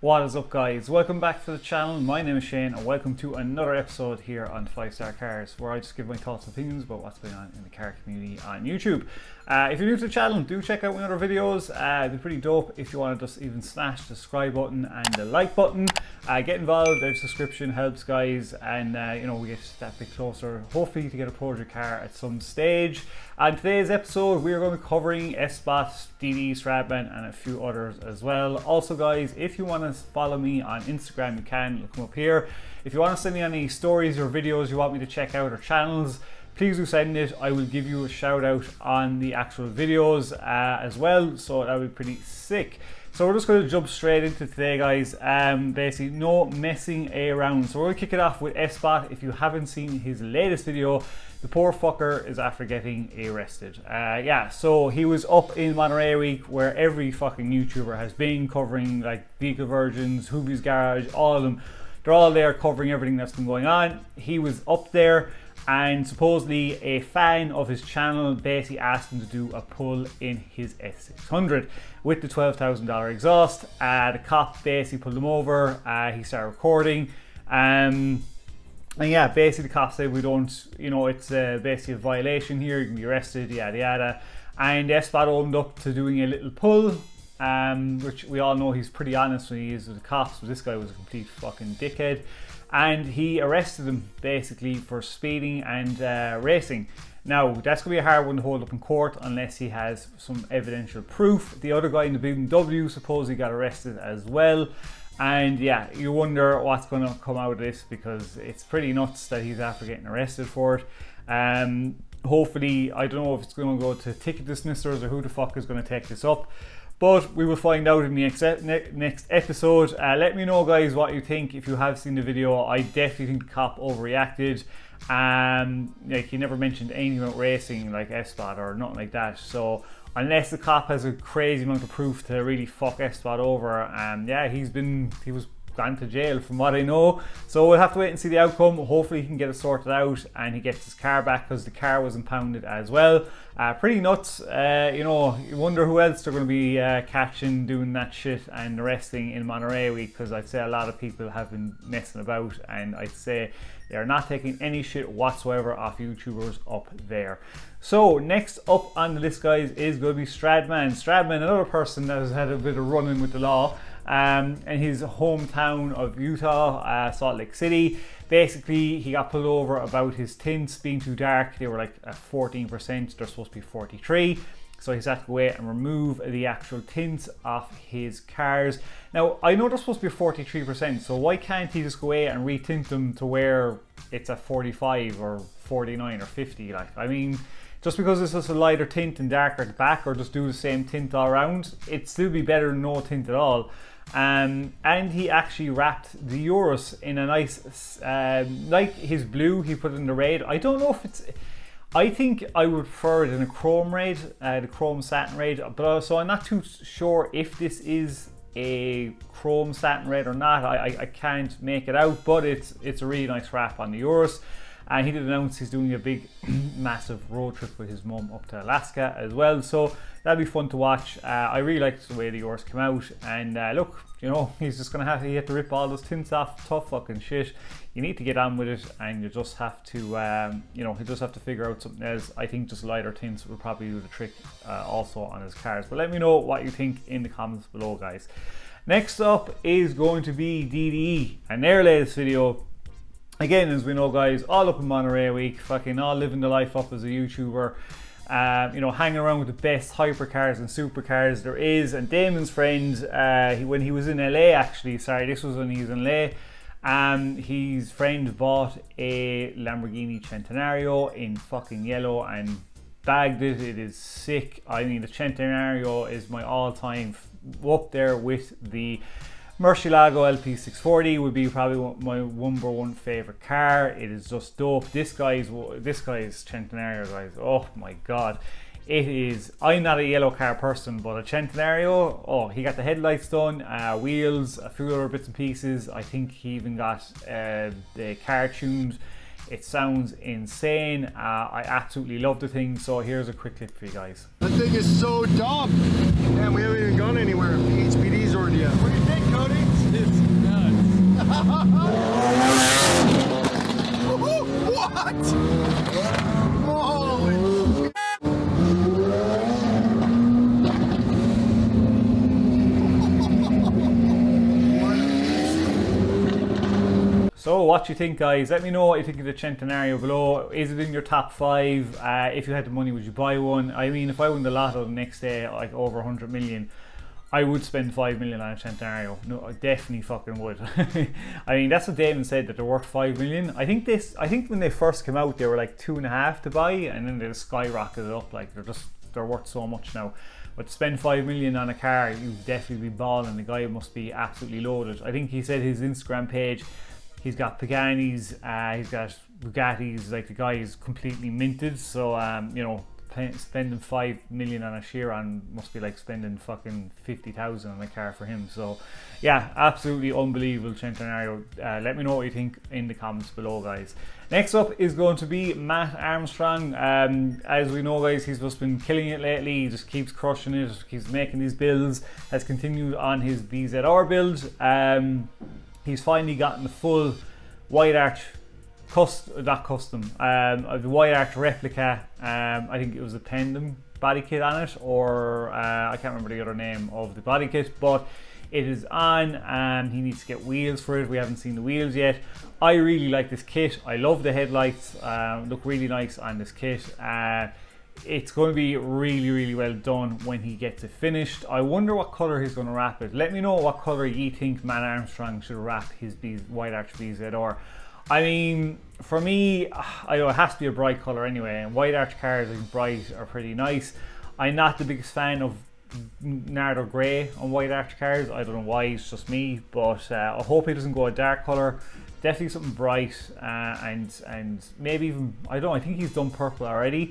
What is up, guys? Welcome back to the channel. My name is Shane and welcome to another episode here on 5-Star Cars, where I just give my thoughts and opinions about what's going on in the car community on YouTube. If you're new to the channel, do check out my other videos. They're pretty dope. If you want to just even smash the subscribe button and the like button, get involved. A subscription helps, guys, and we get that bit closer, hopefully, to get a project car at some stage. On today's episode, we are going to be covering Effspot, thestradman, and a few others as well. Also, guys, if you want to follow me on Instagram, you can. Look them up here. If you want to send me any stories or videos you want me to check out, or channels, please do send it. I will give you a shout out on the actual videos as well, so that would be pretty sick. So we're just going to jump straight into today, guys. Basically, no messing around. So we're going to kick it off with Effspot. If you haven't seen his latest video, the poor fucker is after getting arrested. So he was up in Monterey week, where every fucking YouTuber has been covering, like Vehicle Virgins, Hoovie's Garage, all of them. They're all there covering everything that's been going on. He was up there, and supposedly a fan of his channel basically asked him to do a pull in his S600 with the $12,000 exhaust. The cop basically pulled him over. He started recording. And yeah, basically the cop said, we don't, it's basically a violation here, you can be arrested, yada yada. And Effspot owned up to doing a little pull, which we all know he's pretty honest when he is with the cops, but this guy was a complete fucking dickhead. And he arrested him basically for speeding and racing. Now, that's going to be a hard one to hold up in court unless he has some evidential proof. The other guy in the BMW supposedly got arrested as well. And yeah, you wonder what's going to come out of this, because it's pretty nuts that he's after getting arrested for it. Hopefully, I don't know if it's going to go to ticket dismissers or who the fuck is going to take this up, but we will find out in the next episode. Let me know, guys, what you think. If you have seen the video, I definitely think the cop overreacted. Like, he never mentioned anything about racing like Effspot or nothing like that. So unless the cop has a crazy amount of proof to really fuck Effspot over, yeah, he was gone to jail from what I know. So we'll have to wait and see the outcome. Hopefully he can get it sorted out and he gets his car back, because the car was impounded as well. Pretty nuts. You wonder who else they're going to be catching doing that shit and arresting in Monterey week, because I'd say a lot of people have been messing about, and I'd say they're not taking any shit whatsoever off YouTubers up there. So next up on the list, guys, is going to be Stradman. Stradman, another person that has had a bit of run-in with the law, in his hometown of Utah, Salt Lake City. Basically, he got pulled over about his tints being too dark. They were like at 14%, they're supposed to be 43%. So he's had to go out and remove the actual tints off his cars. Now, I know they're supposed to be 43%, so why can't he just go out and retint them to where it's at 45 or 49 or 50? Like, I mean, just because it's just a lighter tint and darker at the back, or just do the same tint all around, it'd still be better than no tint at all. And he actually wrapped the Urus in a nice, like his blue, he put it in the red. I don't know if it's, I think I would prefer it in a chrome red, the chrome satin red, but so I'm not too sure if this is a chrome satin red or not. I can't make it out, but it's a really nice wrap on the Urus. And he did announce he's doing a big, massive road trip with his mum up to Alaska as well. So that'll be fun to watch. I really liked the way the Urus came out. And look, he's just going to he had to rip all those tints off. Tough fucking shit. You need to get on with it, and you just have to, you just have to figure out something else. I think just lighter tints will probably do the trick also on his cars. But let me know what you think in the comments below, guys. Next up is going to be DDE and their latest video. Again, as we know, guys, all up in Monterey week, fucking all living the life up as a YouTuber, hanging around with the best hypercars and supercars there is. And Damon's friend, when he was in LA, this was when he was in LA, his friend bought a Lamborghini Centenario in fucking yellow and bagged it. It is sick. I mean, the Centenario is my all-time up there with the Murcielago LP640 would be probably my number one favorite car. It is just dope. This guy's Centenario, guys. Oh my god, it is. I'm not a yellow car person, but a Centenario. Oh, he got the headlights done, wheels, a few other bits and pieces. I think he even got the car tuned. It sounds insane. I absolutely love the thing. So here's a quick clip for you guys. That thing is so dumb. Damn, we haven't even gone anywhere. HPD's already up. What do you think, Cody? So what you think, guys? Let me know what you think of the Centenario below. Is it in your top 5? If you had the money, would you buy one? I mean, if I won the lotto the next day, like over 100 million, I would spend 5 million on a Centenario. No, I definitely fucking would. I mean, that's what Damon said, that they're worth 5 million. I think when they first came out, they were like 2.5 to buy, and then they just skyrocketed up. Like they're worth so much now. But to spend 5 million on a car, you'd definitely be balling. The guy must be absolutely loaded. I think he said his Instagram page, he's got Paganis, he's got Bugattis. Like, the guy is completely minted. So you know, spending 5 million on a Chiron must be like spending fucking 50,000 on a car for him. So yeah, absolutely unbelievable Centenario. Let me know what you think in the comments below, guys. Next up is going to be Matt Armstrong. As we know, guys, he's just been killing it lately. He just keeps crushing it, keeps making these builds, has continued on his VZR build. He's finally gotten the full wide arch the wide arch replica. I think it was a tandem body kit on it, or I can't remember the other name of the body kit, but it is on. He needs to get wheels for it. We haven't seen the wheels yet. I really like this kit. I love the headlights, look really nice on this kit. It's going to be really, really well done when he gets it finished. I wonder what colour he's going to wrap it. Let me know what colour you think Matt Armstrong should wrap his wide arch VZR. I mean, for me, I know it has to be a bright colour anyway, and wide arch cars like bright are pretty nice. I'm not the biggest fan of Nardo Grey on wide arch cars. I don't know why, it's just me, but I hope he doesn't go a dark colour. Definitely something bright, and maybe even, I don't know, I think he's done purple already.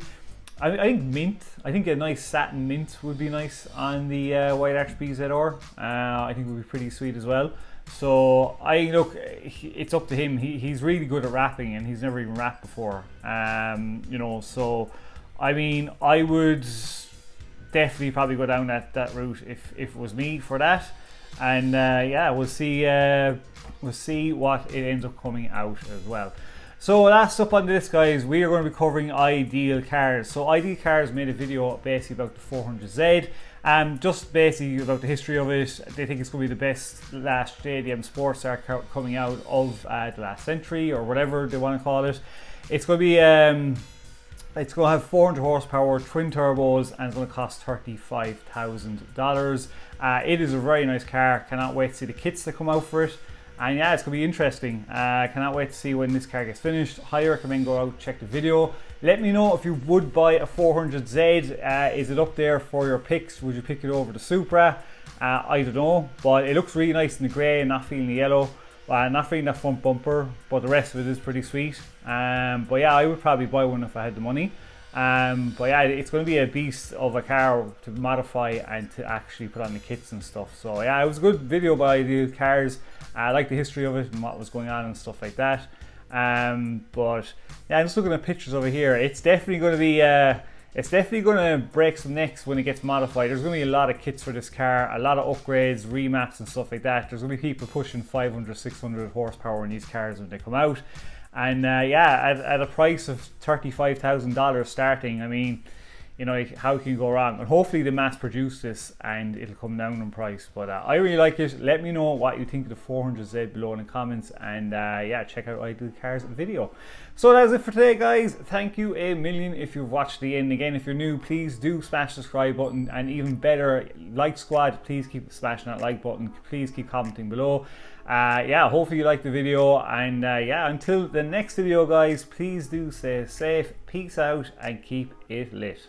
I think mint. I think a nice satin mint would be nice on the wide arch BZR. I think it would be pretty sweet as well. So look, it's up to him. He's really good at wrapping, and he's never even wrapped before. You know, so I mean, I would definitely probably go down that route if it was me for that. And yeah, we'll see what it ends up coming out as well. So last up on this, guys, we are going to be covering Ideal Cars. So Ideal Cars made a video basically about the 400Z, just basically about the history of it. They think it's going to be the best last JDM sports car coming out of the last century, or whatever they want to call it. It's going to be it's going to have 400 horsepower, twin turbos, and it's going to cost $35,000. It is a very nice car. Cannot wait to see the kits that come out for it. And yeah, it's going to be interesting. Cannot wait to see when this car gets finished. Highly recommend go out, check the video. Let me know if you would buy a 400Z. Is it up there for your picks? Would you pick it over the Supra? I don't know, but it looks really nice in the grey and not feeling the yellow. Not feeling that front bumper, but the rest of it is pretty sweet. But yeah, I would probably buy one if I had the money. But yeah, it's going to be a beast of a car to modify and to actually put on the kits and stuff. So yeah, it was a good video by Ideal Cars. I like the history of it and what was going on and stuff like that. But yeah, I'm just looking at pictures over here. It's definitely going to be it's definitely going to break some necks when it gets modified. There's going to be a lot of kits for this car, a lot of upgrades, remaps and stuff like that. There's going to be people pushing 500, 600 horsepower in these cars when they come out. And yeah, at a price of $35,000 starting, I mean, you know, how can you go wrong? And hopefully they mass produce this and it'll come down in price. But I really like it. Let me know what you think of the 400Z below in the comments. And yeah, check out Ideal Cars video. So that's it for today, guys. Thank you a million if you've watched the end. Again, if you're new, please do smash the subscribe button. And even better, like squad, please keep smashing that like button. Please keep commenting below. Yeah, hopefully you liked the video. And yeah, until the next video, guys, please do stay safe. Peace out and keep it lit.